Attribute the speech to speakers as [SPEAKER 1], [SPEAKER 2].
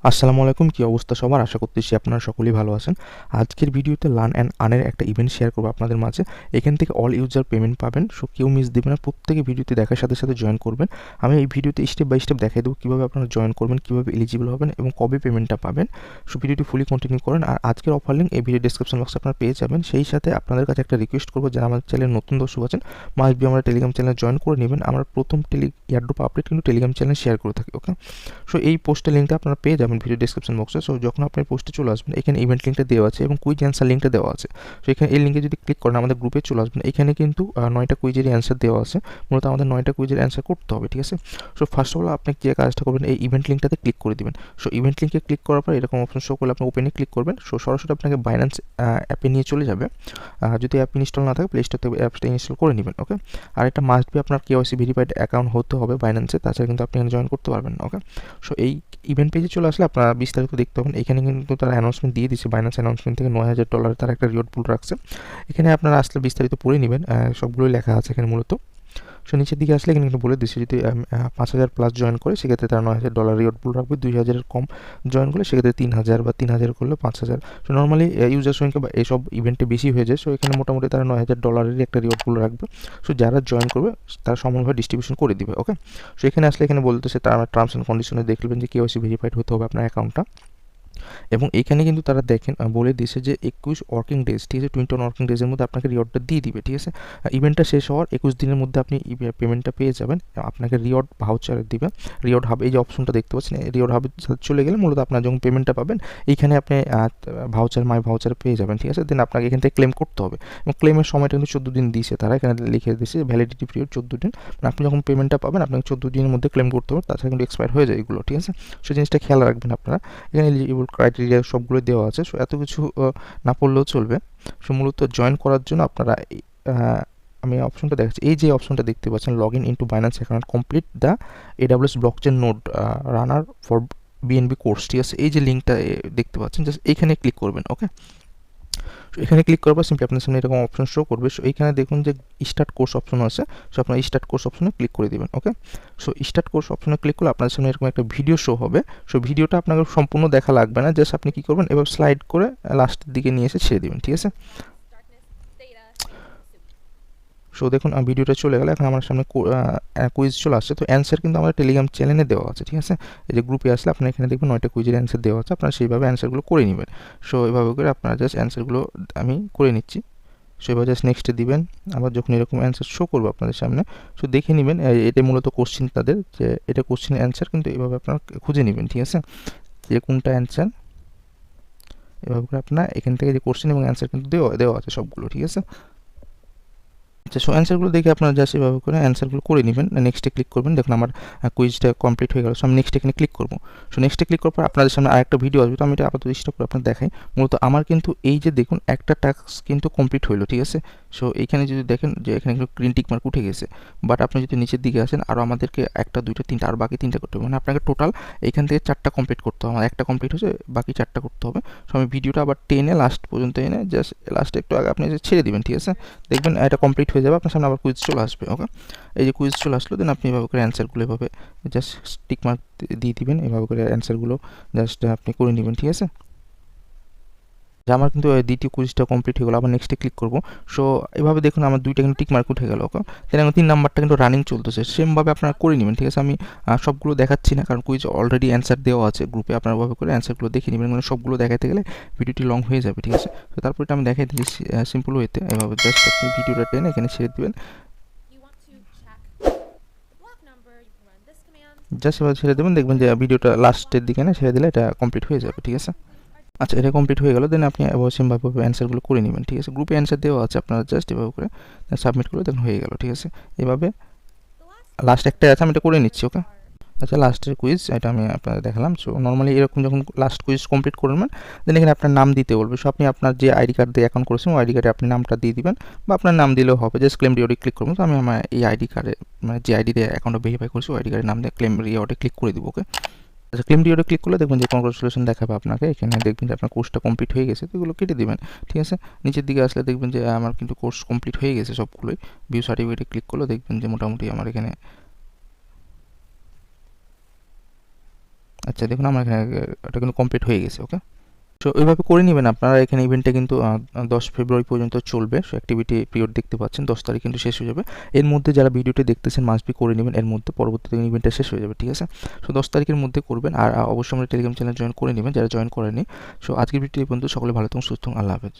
[SPEAKER 1] আসসালামু আলাইকুম, কি অবস্থা সবার? আশা করতেছি আপনারা সকলেই ভালো আছেন। আজকের ভিডিওতে লার্ন অ্যান্ড আর্নের একটা ইভেন্ট শেয়ার করবো আপনাদের মাঝে। এখান থেকে অল ইউজার পেমেন্ট পাবেন, সো কেউ মিস দিবেন না, প্রত্যেকে ভিডিওটি দেখার সাথে সাথে জয়েন করবেন। আমি এই ভিডিওতে স্টেপ বাই স্টেপ দেখাই দেবো কীভাবে আপনারা জয়েন করবেন, কীভাবে এলিজিবল হবেন এবং কবে পেমেন্টটা পাবেন। সো ভিডিওটি ফুলি কন্টিনিউ করেন। আর আজকের অফার লিঙ্ক এই ভিডিও ডেসক্রিপশন বক্সে আপনারা পেয়ে যাবেন। সেই সাথে আপনাদের কাছে একটা রিকোয়েস্ট করবো, যারা আমাদের চ্যানেলে নতুন দর্শক আছেন, মাস্ট বি আমরা টেলিগ্রাম চ্যানেলে জয়েন করে নেবেন। আমরা প্রথম ইয়ারড্রপ আপডেট কিন্তু টেলিগ্রাম চ্যানেলে শেয়ার করে থাকি। ওকে, সো এই পোস্টের লিঙ্কটা আপনারা পেয়ে যাবেন ভিডিও ডেসক্রিপশন বক্সে। সো যখন আপনি পোস্টে চলে আসবেন, এখানে ইভেন্ট লিঙ্কটা দেওয়া আছে এবং কুইজ অ্যান্সার লিঙ্কটা দেওয়া আছে। সো এখানে এই লিঙ্কে যদি ক্লিক করেন আমাদের গ্রুপে চলে আসবেন। এখানে কিন্তু 9টা কুইজেরই অ্যান্সার দেওয়া আছে। মূলত আমাদের 9টা কুইজের অ্যান্সার করতে হবে, ঠিক আছে? সো ফার্স্ট অফ অল আপনি যে কাজটা করবেন, এই ইভেন্ট লিঙ্কটাতে ক্লিক করে দিবেন। সো ইভেন্ট লিঙ্কে ক্লিক করার পর এরকম অপশন শো করলে আপনি ওপেনে ক্লিক করবেন। সো সরাসরি আপনাকে বাইন্যান্স অ্যাপে নিয়ে চলে যাবে। যদি অ্যাপ ইনস্টল না থাকে প্লে স্টোর থেকে অ্যাপসটা ইনস্টল করে নেবেন। ওকে, আর এটা মাস্ট বি আপনার কেওয়াইসি ভেরিফাইড অ্যাকাউন্ট হতে হবে বাইন্যান্সে, তাছাড়া কিন্তু আপনি এখানে জয়েন করতে পারবেন না। ওকে, সো এই ইভেন্ট পেজে চলে আসলে আপনারা বিস্তারিত দেখতে পাবেন। এখানে কিন্তু তারা অ্যানাউন্সমেন্ট দিয়ে দিচ্ছে, বাইন্যান্স অ্যানাউন্সমেন্ট থেকে $9,000 তারা একটা রিওয়ার্ড পুল রাখছে। এখানে আপনারা আসলে বিস্তারিত পড়ে নেবেন, সবগুলোই লেখা আছে এখানে মূলত। সো নিচের দিকে আসলে এখানে কিন্তু বলে দিচ্ছে, যদি 5,000 প্লাস জয়েন করে সেক্ষেত্রে তারা $9,000 রিওয়ার্ড পুল রাখবে। 2,000-এর কম জয়েন করলে সেক্ষেত্রে 3,000, বা 3,000 করলে 5,000। সো নর্মালি ইউজার সংখ্যা বা এসব ইভেন্টে বেশি হয়ে যায়। সো এখানে মোটামুটি তারা $9,000-এরই একটা রিওয়ার্ড পুল রাখবে। সো যারা জয়েন করবে তারা সমানভাবে ডিস্ট্রিবিউশন করে দিবে। ওকে, সো এখানে আসলে এখানে বলতেছে তারা টার্মস অ্যান্ড কন্ডিশনে দেখবেন যে কেওয়াইসি ভেরিফাইড হতে হবে আপনার অ্যাকাউন্টটা। এবং এখানে কিন্তু তারা দেখেন বলে দিয়েছে যে 21 ওয়ার্কিং ডেজ, ঠিক আছে, 21 ওয়ার্কিং ডেজের মধ্যে আপনাকে রিওয়ার্ডটা দিয়ে দিবে। ঠিক আছে, ইভেন্টটা শেষ হওয়ার 21 দিনের মধ্যে আপনি পেমেন্টটা পেয়ে যাবেন। আপনাকে রিওয়ার্ড ভাউচার দিবে। রিওয়ার্ড হাব, এই যে অপশনটা দেখতে পাচ্ছেন, রিওয়ার্ড হাবে চলে গেলে মূলত আপনার যখন পেমেন্টটা পাবেন এইখানে আপনি ভাউচার, মাই ভাউচার পেয়ে যাবেন। ঠিক আছে, দেন আপনাকে এখান থেকে ক্লেম করতে হবে এবং ক্লেমের সময়টা কিন্তু 14 দিন দিয়েছে তারা, এখানে লিখে দিয়েছে ভ্যালিডিটি পিরিয়ড 14 দিন। মানে আপনি যখন পেমেন্টটা পাবেন আপনাকে 14 দিনের মধ্যে ক্লেম করতে হবে, তাছাড়া কিন্তু এক্সপায়ার হয়ে যায় এগুলো। ঠিক আছে, সেই জিনিসটা খেয়াল রাখবেন আপনারা। এখানে এলিজিবল ক্রাইটেরিয়া সবগুলো দেওয়া আছে। সো এত কিছু না পড়লেও চলবে। সো মূলত জয়েন করার জন্য আপনারা আমি অপশনটা দেখাচ্ছি, এই যে অপশনটা দেখতে পাচ্ছেন, log in into Binance account, complete the AWS blockchain node runner for BNB course. ঠিক আছে, এই যে লিঙ্কটা দেখতে পাচ্ছেন, জাস্ট এইখানে ক্লিক করবেন। ওকে, এখানে ক্লিক করার পর সিম্পলি আপনার সামনে এরকম অপশন শো করবে। সো এইখানে দেখুন যে স্টার্ট কোর্স অপশন আছে। সো আপনার স্টার্ট কোর্স অপশনে ক্লিক করে দেবেন। ওকে, সো স্টার্ট কোর্স অপশনে ক্লিক করলে আপনার সামনে এরকম একটা ভিডিও শো হবে। সো ভিডিওটা আপনাকে সম্পূর্ণ দেখা লাগবে না, জাস্ট আপনি কী করবেন, এবার স্লাইড করে লাস্টের দিকে নিয়ে এসে ছেড়ে দেবেন। ঠিক আছে, সো দেখুন ভিডিওটা চলে গেল। এখন আমার সামনে কুইজ চলে আসছে। তো অ্যান্সার কিন্তু আমার টেলিগ্রাম চ্যানেলে দেওয়া আছে। ঠিক আছে, এই যে গ্রুপে আসলে আপনার এখানে দেখবেন 9টা কুইজের অ্যান্সার দেওয়া আছে, আপনারা সেইভাবে অ্যান্সারগুলো করে নেবেন। সো এভাবে করে আপনারা জাস্ট অ্যান্সারগুলো আমি করে নিচ্ছি। সো এবার জাস্ট নেক্সটে দিবেন। আবার যখন এরকম অ্যান্সার শো করবো আপনাদের সামনে, সো দেখে নেবেন এটা মূলত কোশ্চিন তাদের, যে এটা কোশ্চিনের অ্যান্সার, কিন্তু এভাবে আপনারা খুঁজে নেবেন। ঠিক আছে, যে কোনটা অ্যান্সার, এভাবে করে আপনার এখান থেকে যে কোশ্চিন এবং অ্যান্সার কিন্তু দেওয়া আছে সবগুলো। ঠিক আছে, আচ্ছা, সো অ্যান্সারগুলো দেখে আপনারা জাস্ট এভাবে করে অ্যান্সারগুলো করে নেবেন। নেক্সটে ক্লিক করবেন। দেখুন আমার কুইজটা কমপ্লিট হয়ে গেল। সো আমি নেক্সট এখানে ক্লিক করবো। সো নেক্সটে ক্লিক করার পর আপনাদের সামনে আরেকটা ভিডিও আসবে। তো আমি এটা আপাতত স্টপ করে আপনার দেখাই। মূলত আমার কিন্তু এই যে দেখুন একটা টাস্ক কিন্তু কমপ্লিট হলো। ঠিক আছে, সো এইখানে যদি দেখেন যে এখানে কিন্তু গ্রিন টিক মার্ক উঠে গেছে। বাট আপনি যদি নিচের দিকে আসেন, আরও আমাদেরকে 1টা 2টা 3টা আর বাকি 3টা করতে হবে। মানে আপনাকে টোটাল এখান থেকে 4টা কমপ্লিট করতে হবে। আমার একটা কমপ্লিট হচ্ছে, বাকি 4টা করতে হবে। সো আমি ভিডিওটা আবার টেনে লাস্ট পর্যন্ত এনে জাস্ট লাস্টে একটু আগে আপনি ছেড়ে দিবেন। ঠিক আছে, দেখবেন এটা কমপ্লিট হয়ে যাবে, আপনার সামনে আবার কুইজ চলে আসবে। ওকে, এই যে কুইজ চলে আসলো, দেন আপনি এভাবে করে অ্যান্সারগুলো এভাবে জাস্ট টিক মার্ক দিয়ে দিবেন। এভাবে করে অ্যান্সারগুলো জাস্ট আপনি করে নেবেন। ঠিক আছে, যে আমার কিন্তু দ্বিতীয় কুইজটা কমপ্লিট হয়ে গেলো। আবার নেক্সটে ক্লিক করবো। সো এভাবে দেখুন আমার 2টা কিন্তু টিক মার্ক উঠে গেল। ওকে, দেন এখন 3 নাম্বারটা কিন্তু রানিং চলতেছে, সেমভাবে আপনারা করে নেবেন। ঠিক আছে, আমি সবগুলো দেখাচ্ছি না, কারণ কুইজ অলরেডি অ্যান্সার দেওয়া আছে গ্রুপে। আপনারা ওভাবে করে অ্যান্সারগুলো দেখে নেবেন, মানে সবগুলো দেখাতে গেলে ভিডিওটি লং হয়ে যাবে। ঠিক আছে, তো তারপর এটা আমি দেখাই দিচ্ছি সিম্পল ওয়েতে। এভাবে জাস্ট আপনি ভিডিওটা টেনে এখানে ছেড়ে দেবেন। জাস্ট এবার ছেড়ে দেবেন, দেখবেন যে ভিডিওটা লাস্টের দিকে না ছেড়ে দিলে এটা কমপ্লিট হয়ে যাবে। ঠিক আছে, আচ্ছা, এটা কমপ্লিট হয়ে গেল। দেন আপনি সেমভাবে অ্যান্সারগুলো করে নেবেন। ঠিক আছে, গ্রুপে অ্যান্সার দেওয়া আছে, আপনারা জাস্ট এভাবে করে সাবমিট করে দেখুন হয়ে গেল। ঠিক আছে, এভাবে লাস্ট একটা আছে, আমি এটা করে নিচ্ছি। ওকে, আচ্ছা, লাস্টের কুইজ এটা আমি আপনাদের দেখালাম। সো নর্মালি এরকম যখন লাস্ট কুইজ কমপ্লিট করবেন, দেন এখানে আপনার নাম দিতে বলবে। সো আপনি আপনার যে আইডি কার্ড দিয়ে অ্যাকাউন্ট করেছেন ওই আইডি কার্ডে আপনি নামটা দিয়ে দিবেন, বা আপনার নাম দিলেও হবে। জাস্ট ক্লেম রিওয়ার্ডে ক্লিক করবো। তো আমি আমার এই আইডি কার্ডে, মানে যে আইডি দিয়ে অ্যাকাউন্টটা ভেরিফাই করেছি ওই আইডি কার্ডের নাম দিয়ে ক্লেম রিওয়ার্ডে ক্লিক করে দিব। ওকে, আচ্ছা, ক্লেম রিওয়ার্ডে ক্লিক করলে দেখবেন যে কংগ্রাচুলেশন দেখাবে আপনাকে। এখানে দেখবেন যে আপনার কোর্সটা কমপ্লিট হয়ে গেছে, তো এগুলো কেটে দেবেন। ঠিক আছে, নিচের দিকে আসলে দেখবেন যে আমার কিন্তু কোর্স কমপ্লিট হয়ে গেছে সবগুলোই। ভিউ সার্টিফিকেটে ক্লিক করলে দেখবেন যে মোটামুটি আমার এখানে আচ্ছা দেখুন আমার এখানে এটা কিন্তু কমপ্লিট হয়ে গেছে। ওকে, সো এইভাবে করে নেবেন আপনারা। এখানে ইভেন্টটা কিন্তু 10 ফেব্রুয়ারি পর্যন্ত চলবে। সো অ্যাক্টিভিটি পিরিয়ড দেখতে পাচ্ছেন 10 তারিখ কিন্তু শেষ হয়ে যাবে। এর মধ্যে যারা ভিডিওটি দেখতেছেন মাস্ট বি করে নেবেন, এর মধ্যে পরবর্তীতে ইভেন্টটা শেষ হয়ে যাবে, ঠিক আছে? সো 10 তারিখের মধ্যে করবেন। আর অবশ্যই আমরা টেলিগ্রাম চ্যানেল জয়েন করে নেবেন যারা জয়েন করেনি। সো আজকের ভিডিও এই পর্যন্ত। সকলে ভালো থাকুন, সুস্থ থাকুন, আল্লাহ হাফেজ।